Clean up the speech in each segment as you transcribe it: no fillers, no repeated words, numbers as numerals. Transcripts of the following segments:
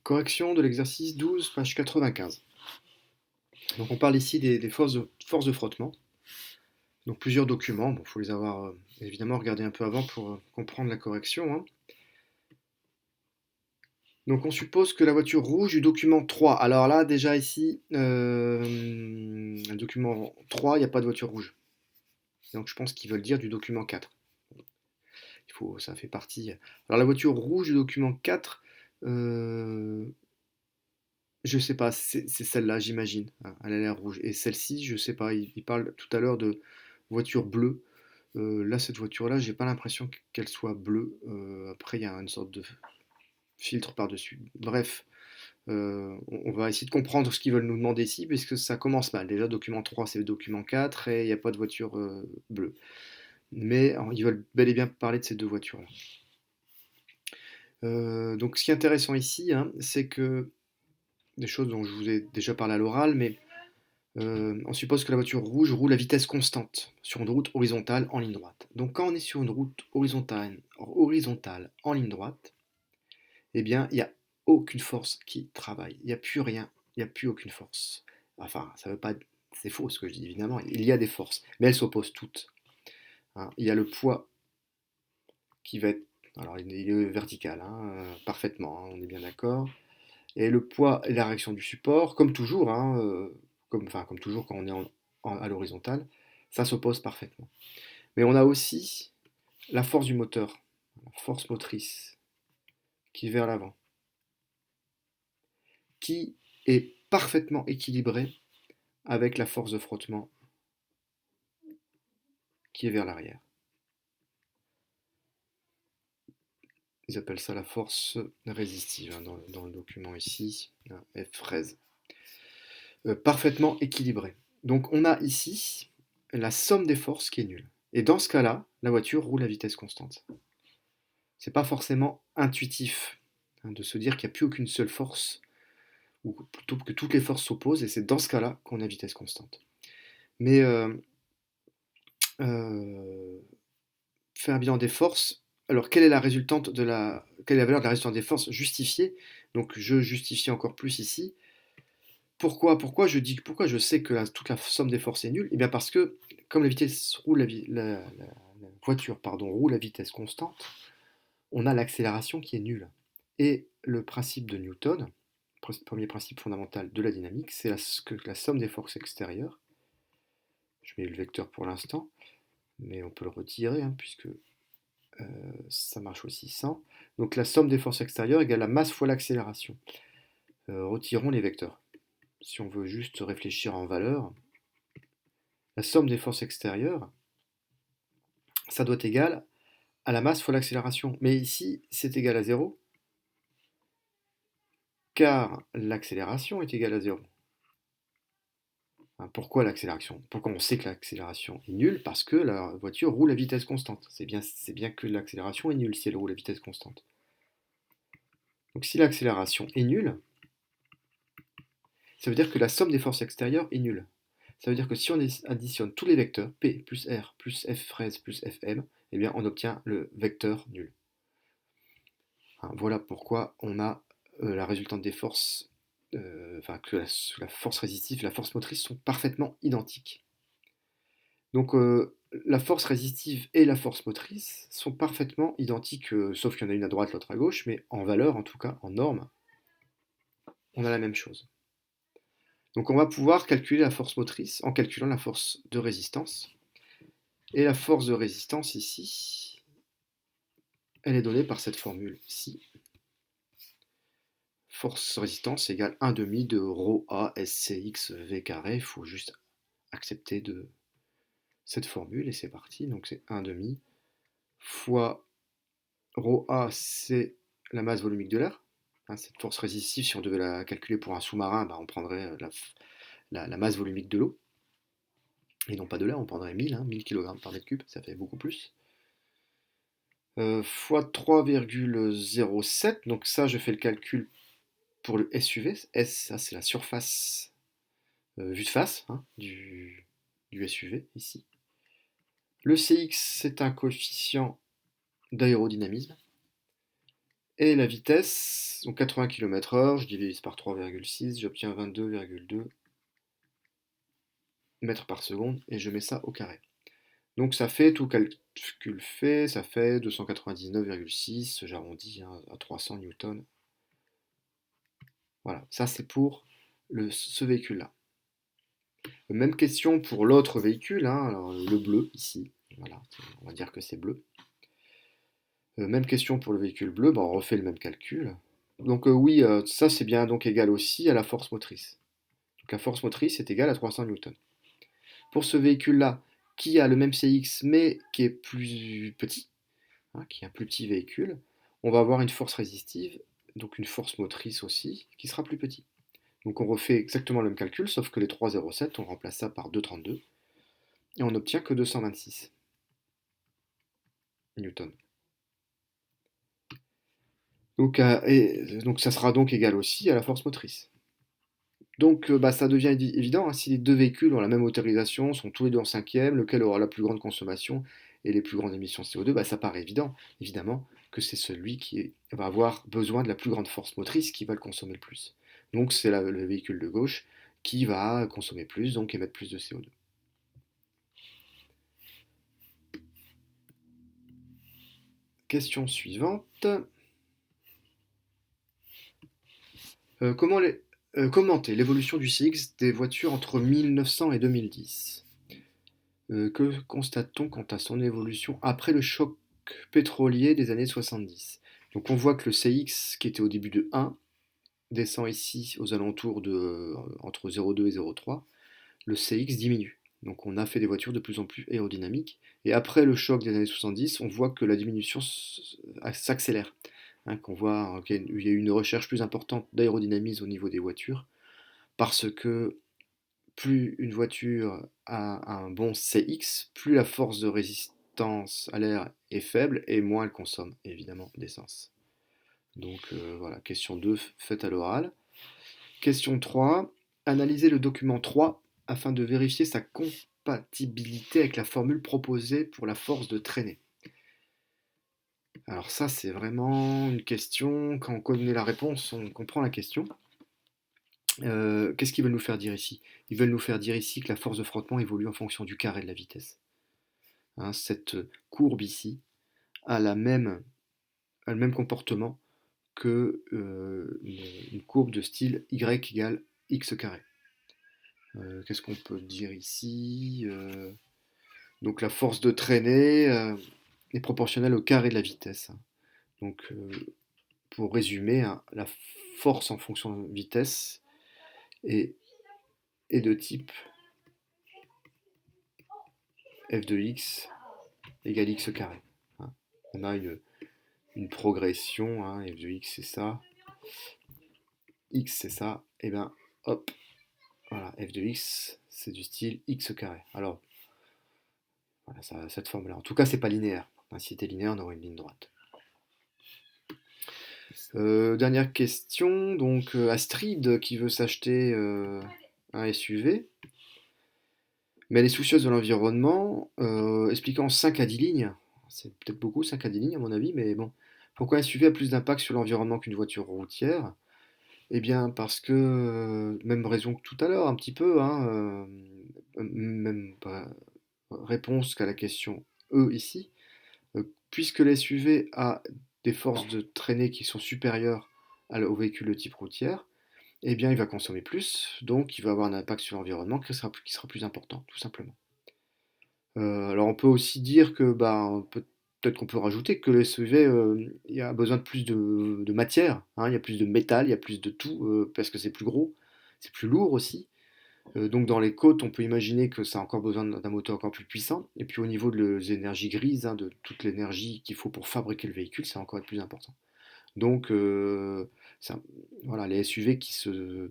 Correction de l'exercice 12, page 95. Donc on parle ici des forces de frottement. Donc plusieurs documents, il faut les avoir évidemment regardés un peu avant pour comprendre la correction, hein. Donc on suppose que la voiture rouge du document 3. Alors là déjà ici, le document 3, il n'y a pas de voiture rouge. Donc je pense qu'ils veulent dire du document 4. Ça fait partie. Alors la voiture rouge du document 4, je sais pas, c'est celle-là, j'imagine, hein, elle a l'air rouge. Et celle-ci, je sais pas, il parle tout à l'heure de voiture bleue. Là, cette voiture-là, j'ai pas l'impression qu'elle soit bleue. Après, il y a une sorte de filtre par-dessus. Bref, on va essayer de comprendre ce qu'ils veulent nous demander ici, puisque ça commence mal. Déjà, document 3, c'est le document 4, et il n'y a pas de voiture bleue. Mais alors, ils veulent bel et bien parler de ces deux voitures-là. Donc, ce qui est intéressant ici, hein, c'est que des choses dont je vous ai déjà parlé à l'oral, mais on suppose que la voiture rouge roule à vitesse constante sur une route horizontale en ligne droite. Donc quand on est sur une route horizontale en ligne droite, eh bien, il n'y a aucune force qui travaille. Il n'y a plus rien, il n'y a plus aucune force. Enfin, ça veut pas... C'est faux ce que je dis, évidemment. Il y a des forces, mais elles s'opposent toutes, hein. Il y a le poids qui va être... Alors, il est vertical, hein, parfaitement, hein, on est bien d'accord. Et le poids et la réaction du support, comme toujours, hein, comme toujours quand on est à l'horizontale, ça s'oppose parfaitement. Mais on a aussi la force du moteur, la force motrice, qui est vers l'avant, qui est parfaitement équilibrée avec la force de frottement qui est vers l'arrière. Ils appellent ça la force résistive, hein, dans le document ici, hein, F fraise. Parfaitement équilibrée. Donc on a ici la somme des forces qui est nulle. Et dans ce cas-là, la voiture roule à vitesse constante. C'est pas forcément intuitif, hein, de se dire qu'il n'y a plus aucune seule force, ou plutôt que toutes les forces s'opposent, et c'est dans ce cas-là qu'on a vitesse constante. Mais euh, faire un bilan des forces, alors quelle est la résultante quelle est la valeur de la résultante des forces justifiée? Donc je justifie encore plus ici. Pourquoi je sais que toute la somme des forces est nulle? Eh bien parce que comme la voiture roule à vitesse constante, on a l'accélération qui est nulle. Et le principe de Newton, premier principe fondamental de la dynamique, c'est que la somme des forces extérieures, je mets le vecteur pour l'instant, mais on peut le retirer, hein, puisque ça marche aussi sans. Donc la somme des forces extérieures égale la masse fois l'accélération. Retirons les vecteurs. Si on veut juste réfléchir en valeur, la somme des forces extérieures, ça doit être égal à la masse fois l'accélération. Mais ici, c'est égal à 0, car l'accélération est égale à 0. Hein, pourquoi l'accélération? Pourquoi on sait que l'accélération est nulle? Parce que la voiture roule à vitesse constante. C'est bien que l'accélération est nulle si elle roule à vitesse constante. Donc si l'accélération est nulle, ça veut dire que la somme des forces extérieures est nulle. Ça veut dire que si on additionne tous les vecteurs, P plus R plus F fraise plus Fm, eh bien on obtient le vecteur nul. Hein, voilà pourquoi on a la résultante des forces, que la force résistive et la force motrice sont parfaitement identiques. Donc la force résistive et la force motrice sont parfaitement identiques, sauf qu'il y en a une à droite, l'autre à gauche, mais en valeur, en tout cas en norme, on a la même chose. Donc on va pouvoir calculer la force motrice en calculant la force de résistance. Et la force de résistance ici, elle est donnée par cette formule-ci. Force résistance égale 1 demi de ρ A SCX V carré. Il faut juste accepter de cette formule et c'est parti. Donc c'est 1 demi fois ρA, c'est la masse volumique de l'air. Hein, cette force résistive, si on devait la calculer pour un sous-marin, on prendrait la masse volumique de l'eau. Et non pas de l'air, on prendrait 1000 kg par mètre cube, ça fait beaucoup plus. Fois 3,07, donc ça je fais le calcul pour le SUV. S, ça c'est la surface vue de face, hein, du SUV ici. Le CX c'est un coefficient d'aérodynamisme. Et la vitesse, donc 80 km/h, je divise par 3,6, j'obtiens 22,2 mètres par seconde et je mets ça au carré. Donc ça fait, tout calcul fait, ça fait 299,6, j'arrondis hein, à 300 newtons. Voilà, ça c'est pour ce véhicule-là. Même question pour l'autre véhicule, hein, alors le bleu ici, voilà, on va dire que c'est bleu. Même question pour le véhicule bleu, bah, on refait le même calcul. Donc oui, ça c'est bien donc égal aussi à la force motrice. Donc la force motrice est égale à 300 newtons. Pour ce véhicule-là, qui a le même CX mais qui est plus petit, hein, qui est un plus petit véhicule, on va avoir une force résistive, donc une force motrice aussi, qui sera plus petite. Donc on refait exactement le même calcul, sauf que les 3,07, on remplace ça par 2,32, et on n'obtient que 226 newtons. Donc ça sera donc égal aussi à la force motrice. Donc bah, ça devient évident, hein, si les deux véhicules ont la même autorisation, sont tous les deux en cinquième, lequel aura la plus grande consommation et les plus grandes émissions de CO2, bah, ça paraît évident, évidemment, que c'est celui qui va avoir besoin de la plus grande force motrice qui va le consommer le plus. Donc c'est le véhicule de gauche qui va consommer plus, donc émettre plus de CO2. Question suivante. Comment commenter l'évolution du CX des voitures entre 1900 et 2010? Que constate-t-on quant à son évolution après le choc pétrolier des années 70? Donc on voit que le CX, qui était au début de 1, descend ici aux alentours de entre 0,2 et 0,3. Le CX diminue. Donc on a fait des voitures de plus en plus aérodynamiques. Et après le choc des années 70, on voit que la diminution s'accélère. Hein, qu'on voit qu'il y a eu une recherche plus importante d'aérodynamisme au niveau des voitures, parce que plus une voiture a un bon CX, plus la force de résistance à l'air est faible et moins elle consomme évidemment d'essence. Donc voilà, question 2 faite à l'oral. Question 3, analyser le document 3 afin de vérifier sa compatibilité avec la formule proposée pour la force de traînée. Alors ça c'est vraiment une question, quand on connaît la réponse, on comprend la question. Qu'est-ce qu'ils veulent nous faire dire ici? Ils veulent nous faire dire ici que la force de frottement évolue en fonction du carré de la vitesse. Hein, cette courbe ici a le même comportement que une courbe de style y égale x carré. Qu'est-ce qu'on peut dire ici? Donc la force de traînée est proportionnelle au carré de la vitesse. Donc pour résumer, hein, la force en fonction de vitesse est de type f de x égale x carré. Hein. On a une progression, hein, f de x c'est ça, x c'est ça, et bien hop, voilà, f de x c'est du style x carré. Alors, voilà, ça a cette forme-là. En tout cas, c'est pas linéaire. Hein, si c'était linéaire, on aurait une ligne droite. Dernière question, donc Astrid qui veut s'acheter un SUV, mais elle est soucieuse de l'environnement, expliquant 5 à 10 lignes, c'est peut-être beaucoup 5 à 10 lignes à mon avis, mais bon, pourquoi un SUV a plus d'impact sur l'environnement qu'une voiture routière? Eh bien parce que, même raison que tout à l'heure un petit peu, hein, même bah, réponse qu'à la question E ici, puisque le SUV a des forces de traînée qui sont supérieures au véhicule de type routière, eh bien il va consommer plus, donc il va avoir un impact sur l'environnement qui sera plus important, tout simplement. Alors on peut aussi dire que, bah, peut-être qu'on peut rajouter que le SUV, il a besoin de plus de matière, hein, il y a plus de métal, il y a plus de tout, parce que c'est plus gros, c'est plus lourd aussi. Donc dans les côtes, on peut imaginer que ça a encore besoin d'un moteur encore plus puissant. Et puis au niveau des énergies grises, hein, de toute l'énergie qu'il faut pour fabriquer le véhicule, c'est encore plus important. Donc voilà, les SUV qui se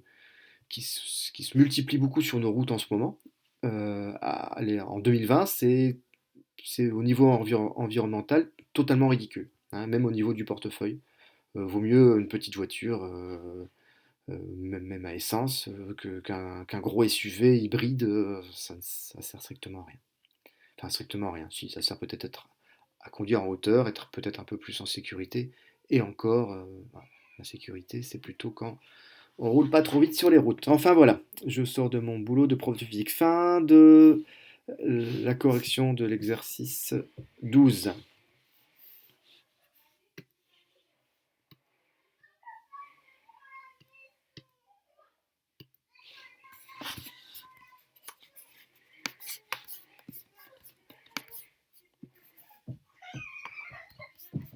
multiplient beaucoup sur nos routes en ce moment, en 2020, c'est au niveau environnemental totalement ridicule, hein, même au niveau du portefeuille. Vaut mieux une petite voiture, même à essence, qu'un gros SUV hybride, ça sert strictement à rien. Enfin, strictement à rien. Si, ça sert peut-être à conduire en hauteur, être peut-être un peu plus en sécurité, Et encore, voilà, la sécurité, c'est plutôt quand on roule pas trop vite sur les routes. Enfin voilà, je sors de mon boulot de prof de physique. Fin de la correction de l'exercice 12.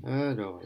Alors,